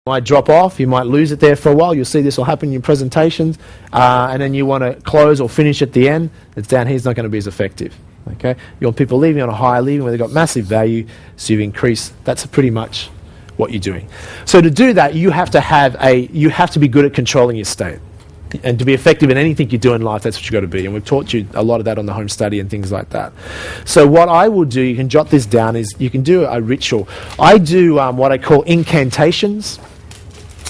might drop off, you might lose it there for a while. You'll see this will happen in your presentations, and then you want to close or finish at the end. It's down here, it's not going to be as effective. Okay, you want people leaving on a higher, leaving where they've got massive value, so you've increased. That's pretty much what you're doing. So to do that, you have to be good at controlling your state. And to be effective in anything you do in life, that's what you've got to be. And we've taught you a lot of that on the home study and things like that. So what I will do, you can jot this down, is you can do a ritual. I do what I call incantations.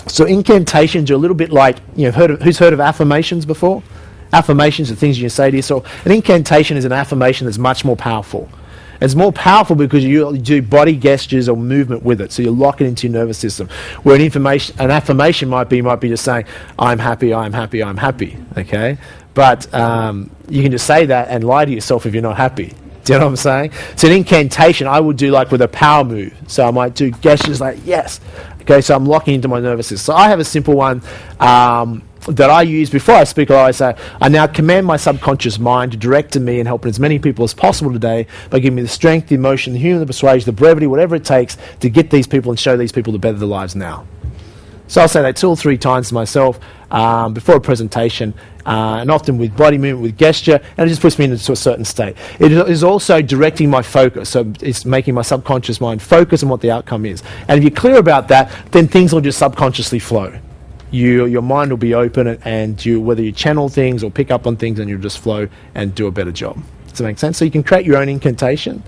So incantations are a little bit like, who's heard of affirmations before? Affirmations are things you can say to yourself. An incantation is an affirmation that's much more powerful. It's more powerful because you do body gestures or movement with it, so you lock it into your nervous system. Where an affirmation might be just saying, I'm happy, I'm happy, I'm happy, okay? But you can just say that and lie to yourself if you're not happy. Do you know what I'm saying? So an incantation I would do like with a power move. So I might do gestures like, yes. Okay, so I'm locking into my nervous system. So I have a simple one that I use before I speak. I always say, I now command my subconscious mind to direct to me and help as many people as possible today by giving me the strength, the emotion, the humor, the persuasion, the brevity, whatever it takes to get these people and show these people to better their lives now. So I'll say that 2 or 3 times to myself before a presentation, and often with body movement, with gesture, and it just puts me into a certain state. It is also directing my focus, so it's making my subconscious mind focus on what the outcome is. And if you're clear about that, then things will just subconsciously flow. Your mind will be open, and whether you channel things or pick up on things, and you'll just flow and do a better job. Does that make sense? So you can create your own incantation.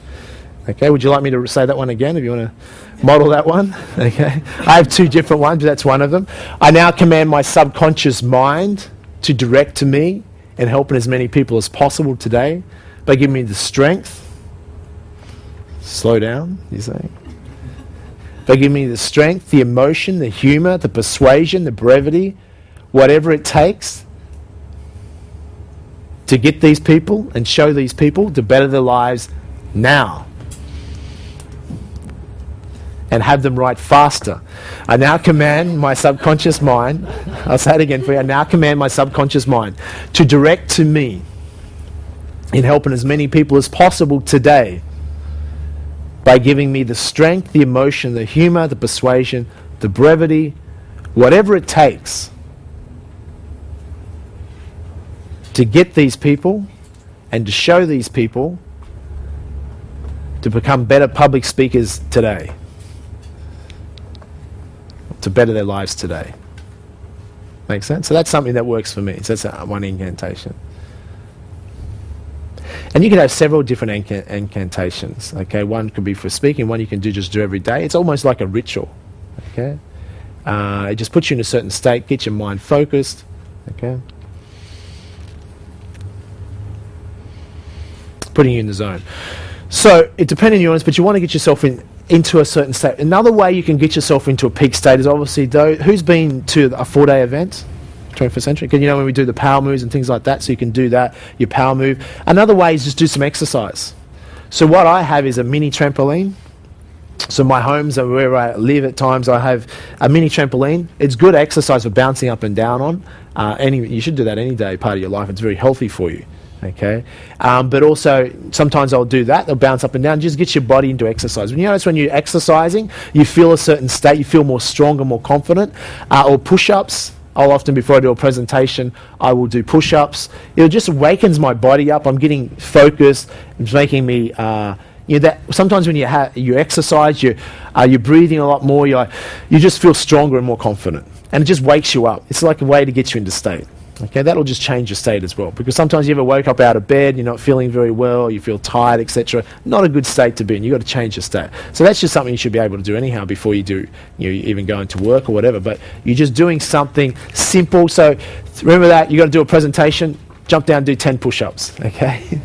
Okay, would you like me to say that one again if you want to model that one? Okay, I have 2 different ones, but that's one of them. I now command my subconscious mind to direct to me and helping as many people as possible today by giving me the strength. Slow down, you say. By giving me the strength, the emotion, the humor, the persuasion, the brevity, whatever it takes to get these people and show these people to better their lives now. And have them write faster. I now command my subconscious mind, I'll say it again for you, I now command my subconscious mind to direct to me in helping as many people as possible today by giving me the strength, the emotion, the humor, the persuasion, the brevity, whatever it takes to get these people and to show these people to become better public speakers today. To better their lives today. Make sense? So that's something that works for me. So that's one incantation. And you can have several different incantations. Okay, one could be for speaking, one you can just do every day. It's almost like a ritual. Okay, it just puts you in a certain state, gets your mind focused. Okay, putting you in the zone. So it depends on your audience, but you want to get yourself into a certain state. Another way you can get yourself into a peak state is obviously, who's been to a 4-day event, 21st century? Because when we do the power moves and things like that, so you can do that, your power move. Another way is just do some exercise. So what I have is a mini trampoline. So my homes and where I live at times, I have a mini trampoline. It's good exercise for bouncing up and down on. You should do that any day, part of your life. It's very healthy for you. Okay, but also sometimes I'll do that. I'll bounce up and down. Just get your body into exercise. When you notice when you're exercising, you feel a certain state. You feel more stronger, more confident. Or push-ups. I'll often, before I do a presentation, I will do push-ups. It just awakens my body up. I'm getting focused. It's making me. That sometimes when you exercise, you're breathing a lot more. You just feel stronger and more confident, and it just wakes you up. It's like a way to get you into state. Okay, that'll just change your state as well. Because sometimes you ever woke up out of bed, you're not feeling very well, you feel tired, etc. Not a good state to be in. You've got to change your state. So that's just something you should be able to do anyhow before you even go into work or whatever. But you're just doing something simple. So remember that, you've got to do a presentation, jump down and do 10 push-ups. Okay?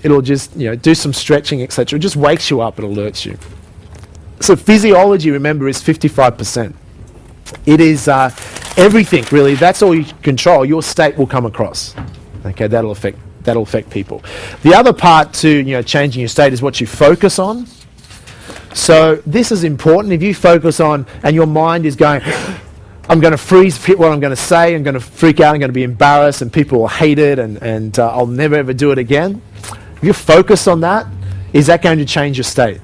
It'll just, do some stretching, etc. It just wakes you up, it alerts you. So physiology, remember, is 55%. It is everything, really. That's all you control. Your state will come across. Okay, that'll affect people. The other part to changing your state is what you focus on. So this is important. If you focus on, and your mind is going, I'm going to freeze what I'm going to say, I'm going to freak out, I'm going to be embarrassed, and people will hate it, and I'll never ever do it again. If you focus on that, is that going to change your state?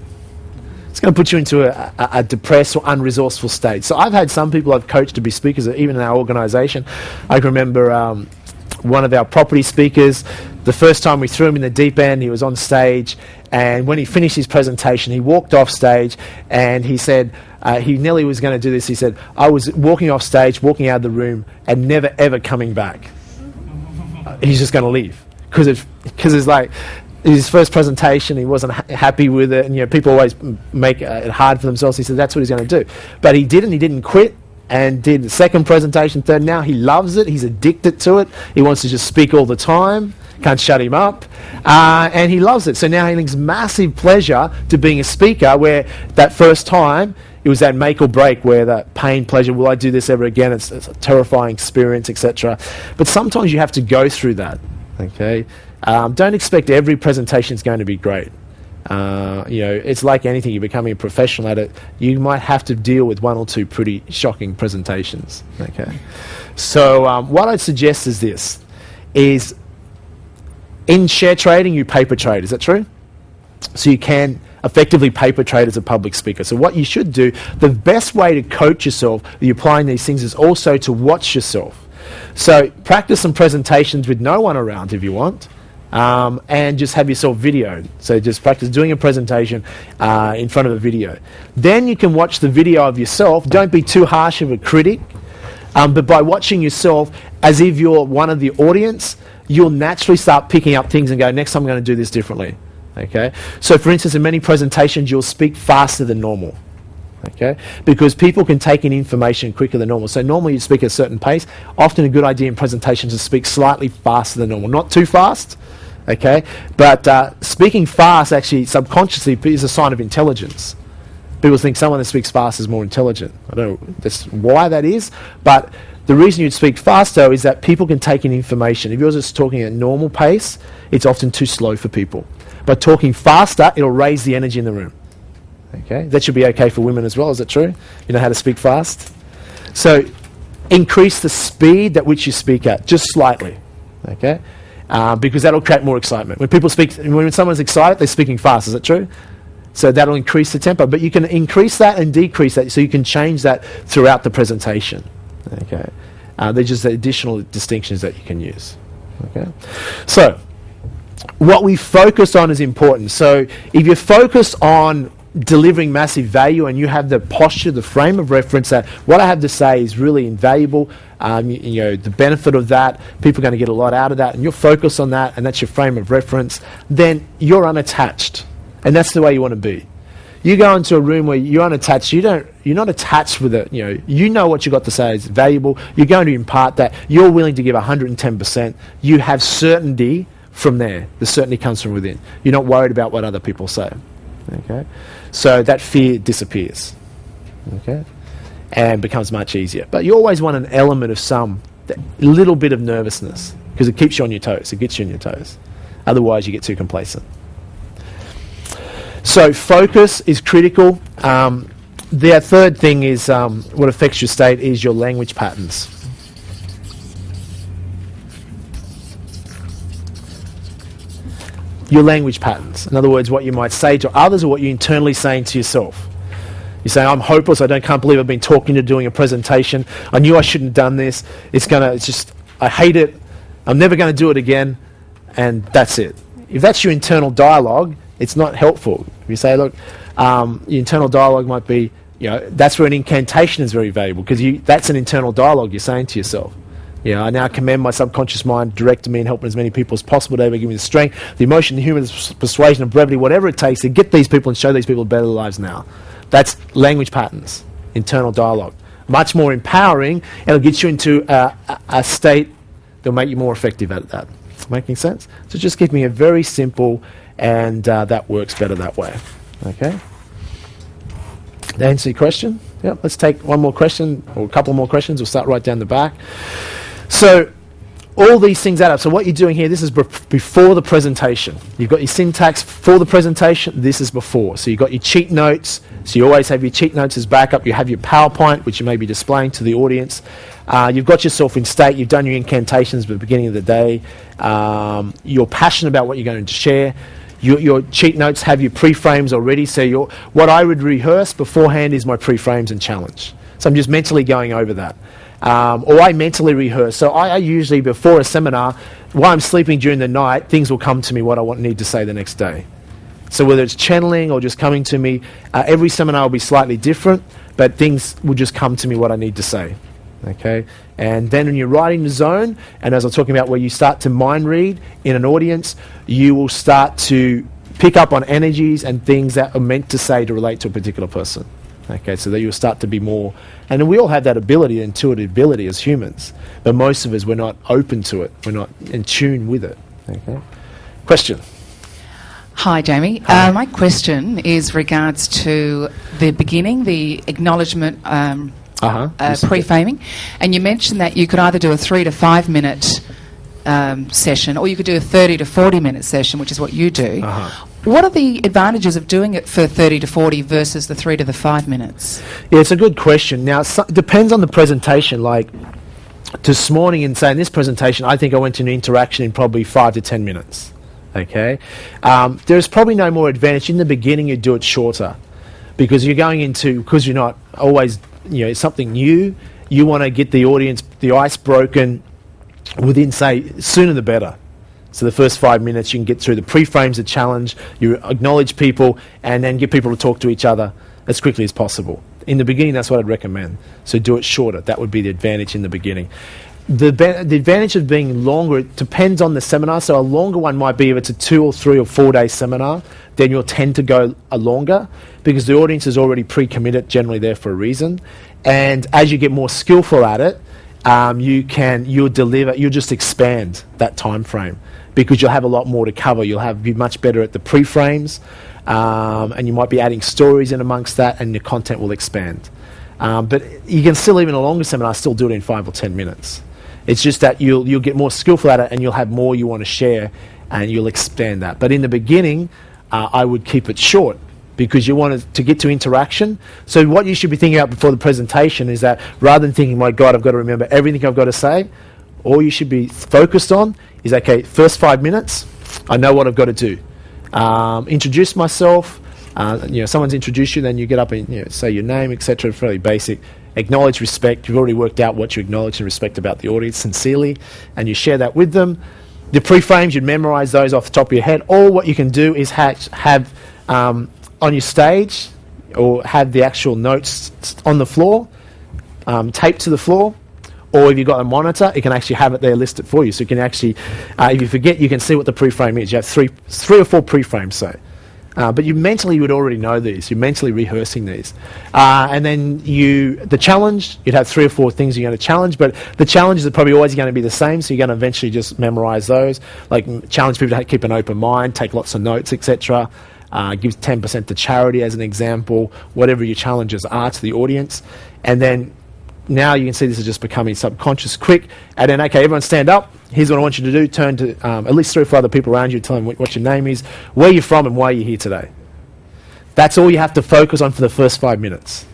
it's going to put you into a depressed or unresourceful state. So I've had some people I've coached to be speakers, even in our organisation. I can remember one of our property speakers, the first time we threw him in the deep end, he was on stage, and when he finished his presentation, he walked off stage, and he said, he nearly was going to do this, he said, I was walking off stage, walking out of the room, and never ever coming back. He's just going to leave. Because it's like, his first presentation, he wasn't happy with it, and people always make it hard for themselves. He said that's what he's going to do. But he didn't quit, and did the second presentation, third. Now he loves it, he's addicted to it, he wants to just speak all the time, can't shut him up, and he loves it. So now he links massive pleasure to being a speaker, where that first time, it was that make or break, where that pain, pleasure, will I do this ever again? It's a terrifying experience, etc. But sometimes you have to go through that, okay? Don't expect every presentation is going to be great. It's like anything, you're becoming a professional at it, you might have to deal with one or two pretty shocking presentations, okay? So what I'd suggest is this, is in share trading, you paper trade, is that true? So you can effectively paper trade as a public speaker. So what you should do, the best way to coach yourself, you're applying these things, is also to watch yourself. So practice some presentations with no one around if you want, and just have yourself videoed. So just practice doing a presentation in front of a video. Then you can watch the video of yourself. Don't be too harsh of a critic, but by watching yourself as if you're one of the audience, you'll naturally start picking up things and go, next time I'm going to do this differently. Okay? So for instance, in many presentations, you'll speak faster than normal. Okay? Because people can take in information quicker than normal. So normally you speak at a certain pace. Often a good idea in presentations is to speak slightly faster than normal. Not too fast, okay? But speaking fast actually subconsciously is a sign of intelligence. People think someone that speaks fast is more intelligent. I don't know that's why that is, but the reason you'd speak fast, though, is that people can take in information. If you're just talking at normal pace, it's often too slow for people. By talking faster, it'll raise the energy in the room. Okay, that should be okay for women as well. Is that true? You know how to speak fast? So increase the speed at which you speak at, just slightly. Okay, because that'll create more excitement. When people speak, when someone's excited, they're speaking fast. Is that true? So that'll increase the tempo. But you can increase that and decrease that, so you can change that throughout the presentation. Okay, they're just additional distinctions that you can use. Okay, so what we focus on is important. So if you're focused on delivering massive value and you have the posture, the frame of reference that what I have to say is really invaluable, the benefit of that, people are going to get a lot out of that, and you're focused on that, and that's your frame of reference, then you're unattached. And that's the way you want to be. You go into a room where you're unattached, you're not attached with it, you know what you've got to say is valuable, you're going to impart that, you're willing to give 110%, you have certainty from there. The certainty comes from within. You're not worried about what other people say. Okay, so that fear disappears. Okay, and becomes much easier. But you always want an element of a little bit of nervousness, because it keeps you on your toes. It gets you on your toes. Otherwise, you get too complacent. So focus is critical. The third thing is what affects your state is your language patterns. Your language patterns. In other words, what you might say to others or what you're internally saying to yourself. You say, I'm hopeless, can't believe I've been talking to doing a presentation. I knew I shouldn't have done this. I hate it. I'm never going to do it again. And that's it. If that's your internal dialogue, it's not helpful. If you say, look, your internal dialogue might be, that's where an incantation is very valuable, because that's an internal dialogue you're saying to yourself. I now commend my subconscious mind, directing me and helping as many people as possible to give me the strength, the emotion, the humour, the persuasion, the brevity, whatever it takes to get these people and show these people better lives now. That's language patterns, internal dialogue. Much more empowering, and it'll get you into a state that'll make you more effective at that. Making sense? So just keep me a very simple, and that works better that way. Okay? Did that answer your question? Yeah, let's take one more question, or a couple more questions. We'll start right down the back. So all these things add up. So what you're doing here, this is before the presentation. You've got your syntax for the presentation, this is before. So you've got your cheat notes, so you always have your cheat notes as backup. You have your PowerPoint, which you may be displaying to the audience. You've got yourself in state, you've done your incantations at the beginning of the day. You're passionate about what you're going to share. Your cheat notes have your pre-frames already, so what I would rehearse beforehand is my pre-frames and challenge. So I'm just mentally going over that. Or I mentally rehearse. So I usually, before a seminar, while I'm sleeping during the night, things will come to me what I need to say the next day. So whether it's channeling or just coming to me, every seminar will be slightly different, but things will just come to me what I need to say. Okay? And then when you're writing the zone, and as I'm talking about where you start to mind read in an audience, you will start to pick up on energies and things that are meant to say to relate to a particular person. Okay, so that you'll start to be more, and we all have that ability, intuitive ability as humans, but most of us, we're not open to it. We're not in tune with it. Okay. Question. Hi, Jamie. Hi. My question is regards to the beginning, the acknowledgement, pre-framing, and you mentioned that you could either do a 3 to 5 minute session, or you could do a 30 to 40 minute session, which is what you do. What are the advantages of doing it for 30 to 40 versus the 3 to the 5 minutes? Yeah, it's a good question. Now, it depends on the presentation. Like this morning, in saying this presentation, I think I went to an interaction in probably 5 to 10 minutes. Okay, there's probably no more advantage in the beginning. You do it shorter because you're going into, because you're not always, it's something new. You want to get the audience, the ice broken within, say, sooner the better. So the first 5 minutes you can get through the pre-frames, the challenge, you acknowledge people, and then get people to talk to each other as quickly as possible. In the beginning, that's what I'd recommend. So do it shorter. That would be the advantage in the beginning. The advantage of being longer, it depends on the seminar. So a longer one might be if it's a 2 or 3 or 4 day seminar, then you'll tend to go a longer because the audience is already pre-committed, generally there for a reason. And as you get more skillful at it, you'll just expand that time frame because you'll have a lot more to cover. You'll be much better at the pre-frames, and you might be adding stories in amongst that, and the content will expand. But you can still, even a longer seminar, still do it in 5 or 10 minutes. It's just that you'll get more skillful at it, and you'll have more you want to share, and you'll expand that. But in the beginning, I would keep it short because you want to get to interaction. So what you should be thinking about before the presentation is that rather than thinking, my God, I've got to remember everything I've got to say, all you should be focused on is, okay, first 5 minutes, I know what I've got to do. Introduce myself. Someone's introduced you, then you get up and say your name, etc. Fairly basic. Acknowledge respect. You've already worked out what you acknowledge and respect about the audience sincerely, and you share that with them. The pre-frames, you'd memorize those off the top of your head. Or what you can do is have on your stage, or have the actual notes on the floor, taped to the floor. Or if you've got a monitor, it can actually have it there listed for you. So you can actually, if you forget, you can see what the pre-frame is. You have three or four pre-frames, say. But you would already know these. You're mentally rehearsing these. And then the challenge, you'd have 3 or 4 things you're going to challenge, but the challenges are probably always going to be the same, so you're going to eventually just memorize those. Like challenge people to keep an open mind, take lots of notes, etc. Give 10% to charity as an example, whatever your challenges are to the audience. And then now you can see this is just becoming subconscious quick. And then, okay, everyone stand up. Here's what I want you to do. Turn to at least 3 or 4 other people around you. Tell them what your name is, where you're from, and why you're here today. That's all you have to focus on for the first 5 minutes.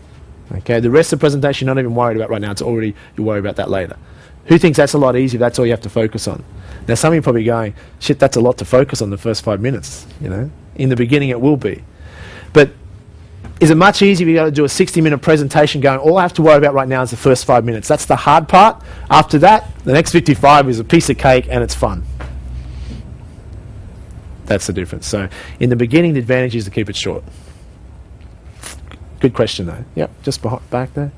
Okay, the rest of the presentation you're not even worried about right now. You'll worry about that later. Who thinks that's a lot easier? That's all you have to focus on. Now, some of you are probably going, shit, that's a lot to focus on the first 5 minutes. In the beginning it will be. But is it much easier if you've got to do a 60-minute presentation going, all I have to worry about right now is the first 5 minutes. That's the hard part. After that, the next 55 is a piece of cake and it's fun. That's the difference. So in the beginning, the advantage is to keep it short. Good question, though. Yep, just back there.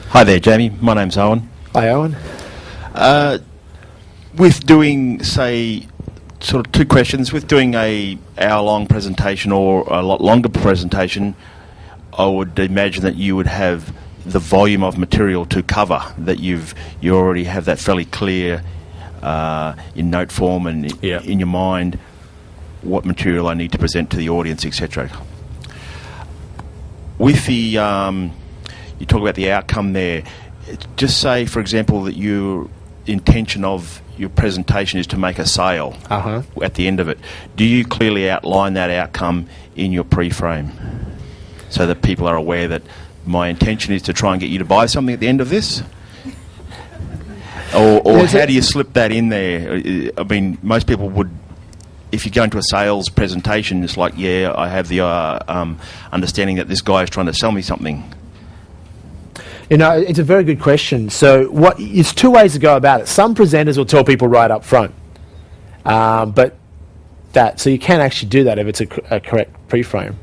Hi there, Jamie. My name's Owen. Hi, Owen. With doing, say, sort of 2 questions. With doing a hour-long presentation or a lot longer presentation, I would imagine that you would have the volume of material to cover, that you already have that fairly clear in note form and in your mind what material I need to present to the audience, etc. With the, you talk about the outcome there, just say, for example, that your intention of your presentation is to make a sale at the end of it. Do you clearly outline that outcome in your pre-frame so that people are aware that my intention is to try and get you to buy something at the end of this? Or how do you slip that in there? I mean, most people would, if you go into a sales presentation, it's like, yeah, I have the understanding that this guy is trying to sell me something? You know, it's a very good question. So it's two ways to go about it. Some presenters will tell people right up front, so you can actually do that if it's a correct pre-frame.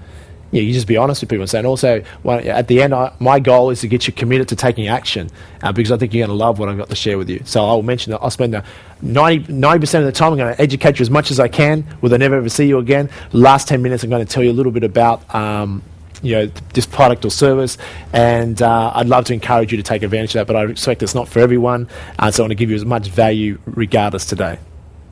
Yeah, you just be honest with people and say, and also, at the end, my goal is to get you committed to taking action because I think you're going to love what I've got to share with you. So I'll mention that I'll spend 90% of the time I'm going to educate you as much as I can. Will I never ever see you again? The last 10 minutes I'm going to tell you a little bit about this product or service, and I'd love to encourage you to take advantage of that, but I expect it's not for everyone, so I want to give you as much value regardless today.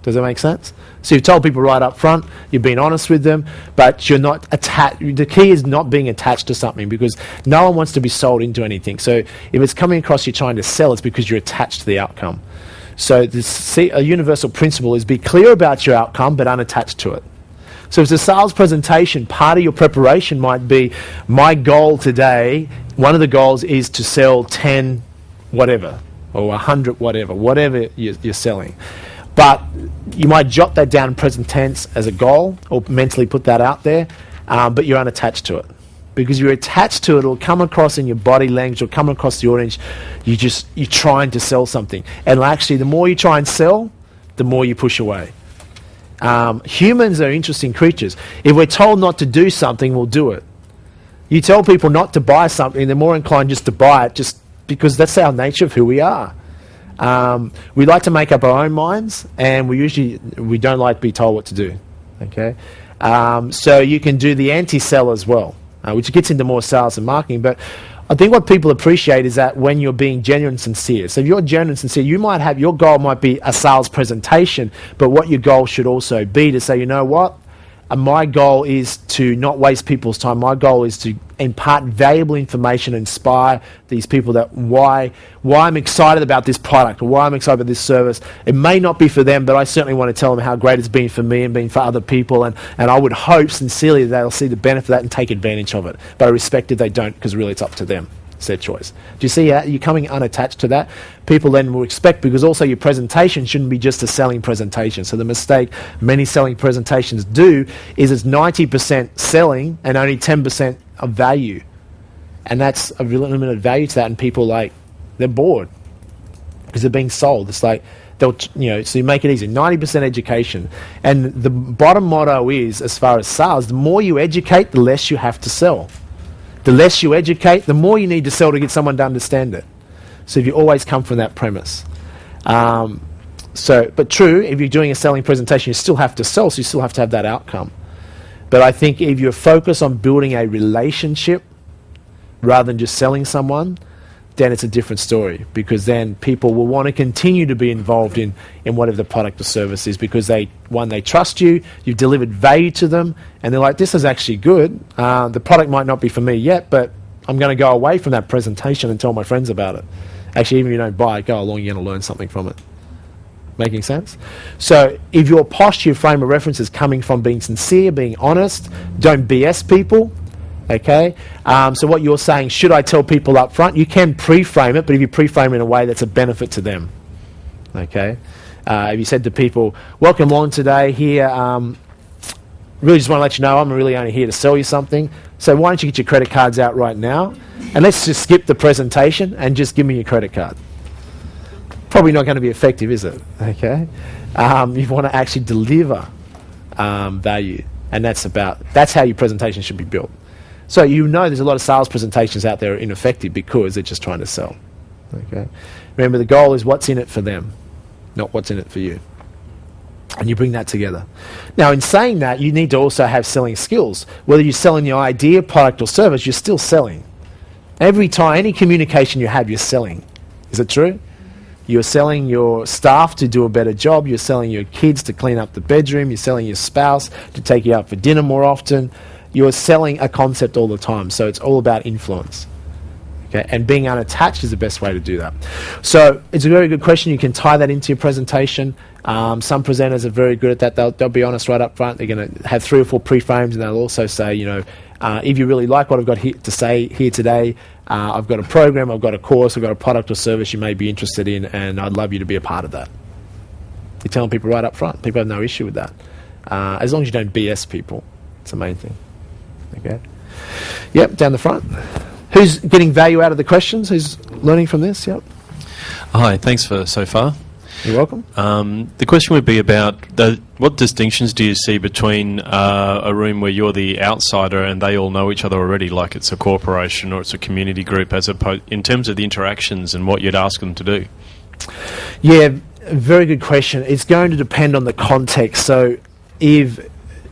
Does that make sense? So you've told people right up front, you've been honest with them, but you're not attached. The key is not being attached to something, because no one wants to be sold into anything. So if it's coming across you're trying to sell, it's because you're attached to the outcome. So a universal principle is be clear about your outcome, but unattached to it. So if it's a sales presentation, part of your preparation might be, my goal today, one of the goals is to sell 10 whatever, or 100 whatever you're selling. But you might jot that down in present tense as a goal, or mentally put that out there, but you're unattached to it. Because you're attached to it, it'll come across in your body language, it'll come across the audience, you're trying to sell something. And actually, the more you try and sell, the more you push away. Humans are interesting creatures. If we're told not to do something, we'll do it. You tell people not to buy something, they're more inclined just to buy it, just because that's our nature of who we are. We like to make up our own minds, and we don't like to be told what to do. Okay, so you can do the anti-sell as well, which gets into more sales and marketing. But I think what people appreciate is that when you're being genuine and sincere. So if you're genuine and sincere, your goal might be a sales presentation, but what your goal should also be to say, you know what? My goal is to not waste people's time. My goal is to impart valuable information, inspire these people that why I'm excited about this product, or why I'm excited about this service. It may not be for them, but I certainly want to tell them how great it's been for me and been for other people, and I would hope sincerely that they'll see the benefit of that and take advantage of it. But I respect if they don't, because really it's up to them. It's their choice. Do you see how you're coming unattached to that? People then will expect, because also your presentation shouldn't be just a selling presentation. So the mistake many selling presentations do is it's 90% selling and only 10% of value. And that's a real limited value to that, and people they're bored because they're being sold. It's like so you make it easy. 90% education. And the bottom motto is, as far as sales, the more you educate, the less you have to sell. The less you educate, the more you need to sell to get someone to understand it. So if you always come from that premise. But true, if you're doing a selling presentation, you still have to sell, so you still have to have that outcome. But I think if you're focused on building a relationship rather than just selling someone, then it's a different story, because then people will want to continue to be involved in whatever the product or service is, because they trust you, you've delivered value to them, and they're like, this is actually good. The product might not be for me yet, but I'm going to go away from that presentation and tell my friends about it. Actually, even if you don't buy it, go along, you're going to learn something from it. Making sense? So if your posture, your frame of reference is coming from being sincere, being honest, don't BS people. Okay, so what you're saying, should I tell people up front? You can pre-frame it, but if you pre-frame it in a way that's a benefit to them. Okay, if you said to people, welcome along today here, really just want to let you know I'm really only here to sell you something, so why don't you get your credit cards out right now, and let's just skip the presentation and just give me your credit card. Probably not going to be effective, is it? Okay, you want to actually deliver value, and that's how your presentation should be built. So there's a lot of sales presentations out there are ineffective because they're just trying to sell. Okay. Remember, the goal is what's in it for them, not what's in it for you. And you bring that together. Now, in saying that, you need to also have selling skills. Whether you're selling your idea, product, or service, you're still selling. Every time, any communication you have, you're selling. Is it true? You're selling your staff to do a better job. You're selling your kids to clean up the bedroom. You're selling your spouse to take you out for dinner more often. You're selling a concept all the time, so it's all about influence. Okay, and being unattached is the best way to do that. So it's a very good question. You can tie that into your presentation. Some presenters are very good at that. They'll be honest right up front. They're going to have 3 or 4 pre-frames, and they'll also say, if you really like what I've got to say here today, I've got a program, I've got a course, I've got a product or service you may be interested in, and I'd love you to be a part of that. You're telling people right up front. People have no issue with that. as long as you don't BS people. It's the main thing. Okay. Yep, down the front. Who's getting value out of the questions? Who's learning from this? Yep. Hi, thanks for so far. You're welcome. The question would be about what distinctions do you see between a room where you're the outsider and they all know each other already, like it's a corporation or it's a community group, as opposed in terms of the interactions and what you'd ask them to do? Yeah, very good question. It's going to depend on the context. So if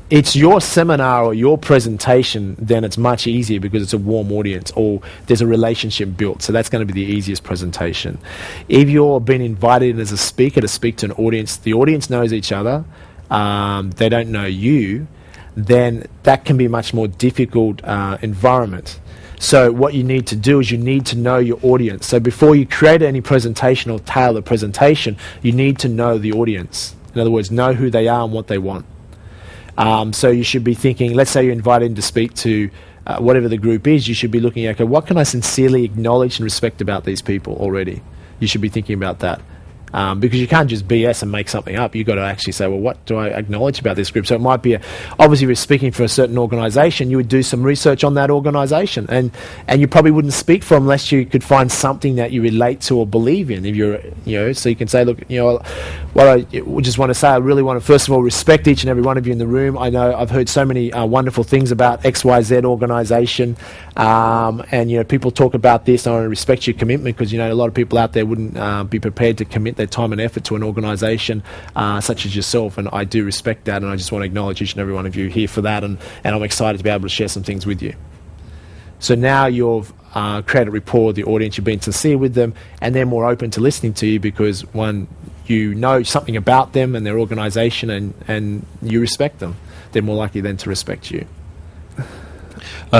it's your seminar or your presentation, then it's much easier because it's a warm audience or there's a relationship built. So that's going to be the easiest presentation. If you're being invited as a speaker to speak to an audience, the audience knows each other, they don't know you, then that can be a much more difficult environment. So what you need to do is you need to know your audience. So before you create any presentation or tailor presentation, you need to know the audience. In other words, know who they are and what they want. So you should be thinking, let's say you're invited to speak to whatever the group is, you should be looking at, okay, what can I sincerely acknowledge and respect about these people already? You should be thinking about that. Because you can't just BS and make something up. You've got to actually say, well, what do I acknowledge about this group? So it might be, obviously, if you're speaking for a certain organisation, you would do some research on that organisation. And you probably wouldn't speak for them unless you could find something that you relate to or believe in. If you're, so you can say, look, what I just want to say, I really want to, first of all, respect each and every one of you in the room. I know I've heard so many wonderful things about XYZ organisation. And, people talk about this, and I want to respect your commitment because, a lot of people out there wouldn't be prepared to commit their time and effort to an organisation such as yourself, and I do respect that, and I just want to acknowledge each and every one of you here for that, and I'm excited to be able to share some things with you. So now you've created rapport with the audience, you've been sincere with them, and they're more open to listening to you because, one, you know something about them and their organisation, and you respect them. They're more likely then to respect you.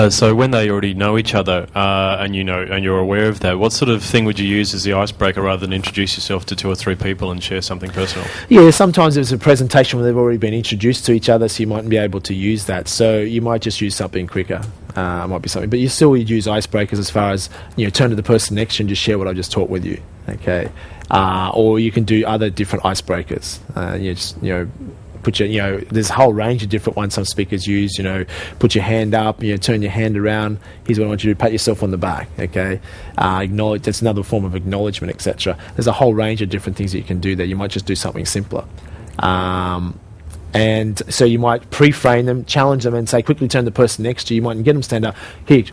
So when they already know each other and you're aware of that, what sort of thing would you use as the icebreaker rather than introduce yourself to 2 or 3 people and share something personal? Yeah, sometimes there's a presentation where they've already been introduced to each other, so you mightn't be able to use that. So you might just use something quicker. Might be something, but you still would use icebreakers as far as turn to the person next to you and just share what I just taught with you. Okay, or you can do other different icebreakers. Put your, there's a whole range of different ones some speakers use. Put your hand up, turn your hand around. Here's what I want you to do: pat yourself on the back. Okay, acknowledge. That's another form of acknowledgement, etc. There's a whole range of different things that you can do there. You might just do something simpler. And so you might pre-frame them, challenge them, and say, quickly turn to the person next to you. You might get them stand up. Here,